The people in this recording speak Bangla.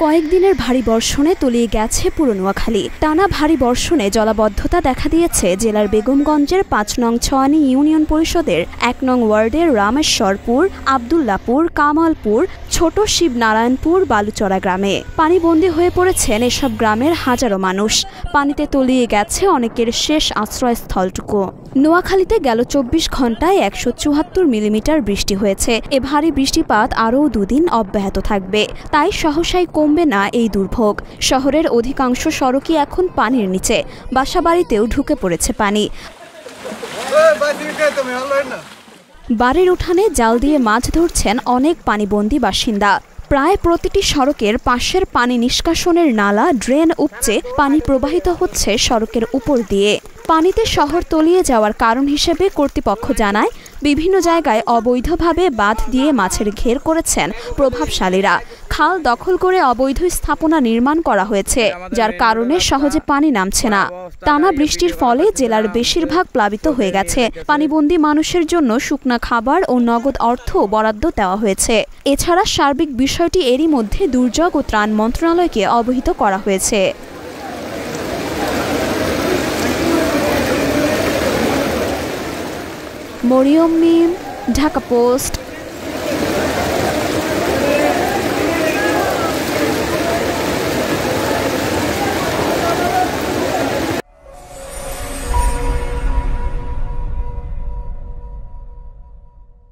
কয়েকদিনের ভারী বর্ষণে তলিয়ে গেছে পুরো নোয়াখালী। টানা ভারী বর্ষণে জলাবদ্ধতা দেখা দিয়েছে জেলার বেগমগঞ্জের ৫ নং ছয়ানী ইউনিয়ন পরিষদের ১ নং ওয়ার্ডের রামেশ্বরপুর, আবদুল্লাপুর, কামালপুর, ছোট শিবনারায়ণপুর, বালুচড়া গ্রামে। পানিবন্দী হয়ে পড়েছেন এসব গ্রামের হাজারো মানুষ। পানিতে তলিয়ে গেছে অনেকের শেষ আশ্রয়স্থলটুকু। নোয়াখালীতে গেল ২৪ ঘন্টায় ১৭৪ মিলিমিটার বৃষ্টি হয়েছে। এ ভারী বৃষ্টিপাত আরও দুদিন অব্যাহত থাকবে, তাই সহসাই কমবে না এই দুর্ভোগ। শহরের অধিকাংশ সড়কই এখন পানির নিচে, বাসাবাড়িতেও ঢুকে পড়েছে পানি। বাড়ির উঠানে জাল দিয়ে মাছ ধরছেন অনেক পানিবন্দী বাসিন্দা। প্রায় প্রতিটি সড়কের পাশের পানি নিষ্কাশনের নালা, ড্রেন উপচে পানি প্রবাহিত হচ্ছে সড়কের উপর দিয়ে। পানিতে শহর তলিয়ে যাওয়ার কারণ হিসেবে কর্তৃপক্ষ জানায়, বিভিন্ন জায়গায় অবৈধভাবে বাঁধ দিয়ে মাছের ঘের করেছেন প্রভাবশালীরা। খাল দখল করে অবৈধ স্থাপনা নির্মাণ করা হয়েছে, যার কারণে সহজে পানি নামছে না। টানা বৃষ্টির ফলে জেলার বেশিরভাগ প্লাবিত হয়ে গেছে। পানিবন্দী মানুষের জন্য শুকনা খাবার ও নগদ অর্থ বরাদ্দ দেওয়া হয়েছে। এছাড়া সার্বিক বিষয়টি এরই মধ্যে দুর্যোগ ও ত্রাণ মন্ত্রণালয়কে অবহিত করা হয়েছে। মরিয়ম মিম, ঢাকা পোস্ট।